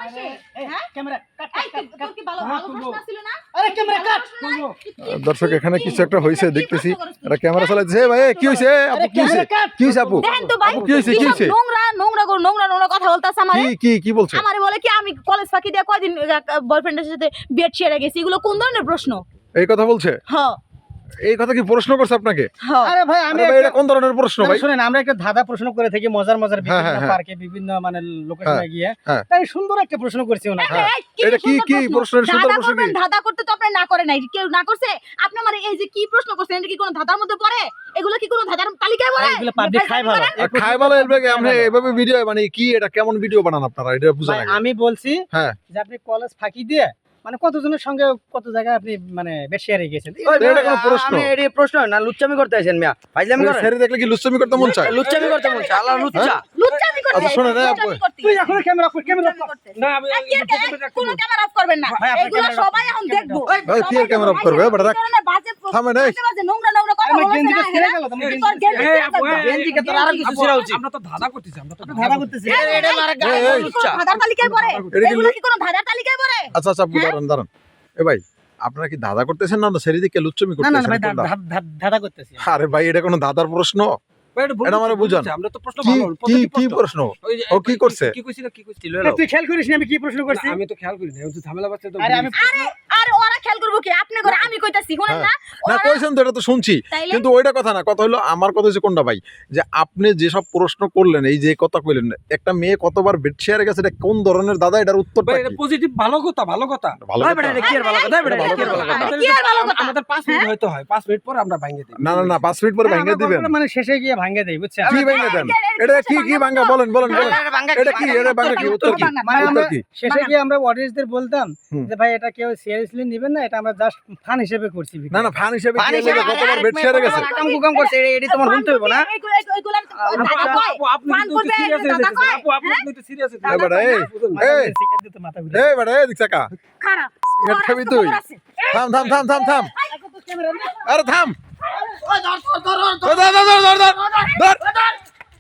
আসে হ্যাঁ ক্যামেরা তোর কি ভালো ভালো প্রশ্ন ছিল না আরে ক্যামেরা কাট দর্শক এখানে কিছু একটা হয়েছে দেখতেছি এটা ক্যামেরা চালাচ্ছে ভাই কি হয়েছে আপু কি হয়েছে কি হয়েছে আপু দেখেন তো ভাই আপু কি হয়েছে কি হয়েছে নোংরা নোংরা নোংরা নোংরা কথা বলতাছ আমারে কি বলছে আমারে বলে কি আমি কলেজ ফাঁকি দিয়ে কয়দিন বয়ফ্রেন্ডের সাথে বেড শেয়ারে গেছি এগুলো কোন ধরনের প্রশ্ন এই কথা বলছে হ্যাঁ এই কথা কি প্রশ্ন করছে আপনাকে হ্যাঁ আরে ভাই আমি আরে ভাই এটা কোন ধরনের প্রশ্ন ভাই শুনেন আমরা একটা ধাঁধা প্রশ্ন করে থাকি মজার মজার হ্যাঁ, বিভিন্ন হ্যাঁ। পার্কে বিভিন্ন মানে লোকেশনে গিয়ে হ্যাঁ। তাই সুন্দর একটা প্রশ্ন করছি ওনাকে হ্যাঁ। এই, এটা কি সুন্দর প্রশ্নের সুন্দর ধাঁধা প্রশ্ন কি করবেন, ধাঁধা করতে তো আপনি না করে নাই কেউ না করছে আপনি আমার এই যে কি প্রশ্ন করছেন এটা কি কোনো ধাঁধার মধ্যে পড়ে এগুলো কি কোনো ধাঁধার তালিকায় পড়ে এগুলো পাবলিক খায় ভালো আর খায় ভালো এলবে আপনি এভাবে ভিডিও মানে কি এটা কেমন ভিডিও বানান আপনারা এটা বুঝা ভাই, লাগে আমি বলছি হ্যাঁ যে আপনি কলেজ ফাঁকি দিয়ে মানে কতজনের সঙ্গে কত জায়গায় আপনি মানে বেড শেয়ারে গেছেন এটা কোনো প্রশ্ন আমি এটি প্রশ্ন না লুচ্চামি করতে আছেন মিয়া ফাইজলামি করেন ছেড়ে দেখলে কি লুচ্চামি করতে মন চায় লুচ্চামি করতে মন চায় আল্লাহ লুচ্চা লুচ্চামি করতে আচ্ছা, শোনেন, লুচ্চামি করতে। তুই এখন ক্যামেরা অফ ক্যামেরা লুচ্চামি করতে। না আমি কোনো ক্যামেরা অফ করবেন না ভাই, আপনার এগুলো ক্যামেরা সবাই এখন দেখবো ভাই, কি আর ক্যামেরা অফ করবে? বেটা, রাখ। থামেন, এই। বাজে নোংরা নোংরা কথা আমার বলছেন গেঞ্জিটা না, ছিঁড়ে হ্যাঁ? গেল, তোমার তোর গেঞ্জি গেঞ্জি এই, ছিঁড়ে আপু, যাবে। গেঞ্জিকে তোর আরো কিছু ছিঁড়া উচিত আমরা তো ধাঁধা করতেছি আমরা তো ধাঁধা করতেছি এটা মারা এই, গায়ে এই। লুচ্চা ধাঁধার তালিকায় পড়ে এটা কি এগুলো কি কোনো ধাঁধার তালিকায় পড়ে আচ্ছা আচ্ছা আপু দাঁড়ান এ ভাই আপনারা কি দাদা করতেছেন না ছেড়ে দিকে লুচ্চামি না না না ভাই করতেছেন ধাঁধা করতেছি আরে ভাই এটা কোনো দাদার প্রশ্ন এটা আমারে বুঝান। আমরা তো প্রশ্ন কি ভালো কি প্রশ্ন ওই যে ও কি করছে? কি কইছিল কি কইছিল তুই খেয়াল করিস না আমি কি প্রশ্ন করছি আমি তো খেয়াল করি না আমি তো ঝামেলা বাচ্চা তো আরে আমি আরে ওরা খেয়াল করবো কি আপনি করে আমি কইতাছি শুনেন না না ওরা- কইছেন তো এটা তো শুনছি তাইলে? কিন্তু ওইটা কথা না কথা হলো আমার কথা হচ্ছে কোনটা ভাই যে আপনি যেসব প্রশ্ন করলেন এই যে কথা কইলেন একটা মেয়ে কতবার বেড শেয়ারে গেছে এটা কোন ধরনের দাদা এটার উত্তরটা ভাই এটা কি পজিটিভ ভালো কথা ভালো কথা ভালো ভাই কথা? বেটা এটা কি আর ভালো কথা বেটা এটা কি আর ভালো কথা আমাদের কি আর ভালো কথা? আমাদের 5 মিনিট হয়তো হয় 5 মিনিট পরে আমরা ভাঙিয়ে দিই না না না 5 মিনিট পরে না, ভাঙিয়ে আমার দিবেন গল্পটা মানে শেষে গিয়ে ভাঙে দেই বুঝছেন কি ভাঙিয়ে দেন এটা কি ভাঙা বলেন এটা কি এটা ভাঙা কি উত্তর কি মানে উত্তর আমরা কি শেষে গিয়ে আমরা অডিয়েন্সদের বলতাম হুম। যে ভাই এটা কেউ সিরিয়াসলি নেবেন না এটা আমরা জাস্ট ফান হিসেবে করছি না না ফান হিসেবে ফান কি হিসেবে এলাকা কতবার বেড শেয়ারে গেছে কাম কুকাম করছে এডি তোমার শুনতে হইব না এইগুলো ধাঁধা কয় আপু আপনি ফান কিন্তু করবে সিরিয়াস হয়ে ধাঁধা যাচ্ছেন কয় আপু আপনি কিন্তু সিরিয়াস হয়ে এ বেটা এই এই সিগারেট দিতে মাথা ঘুরে এই বেটা এই দিক চাকা খারাপ সিগারেট খাবি তুই থাম আরে থাম ধর ধর ধর ধর ধর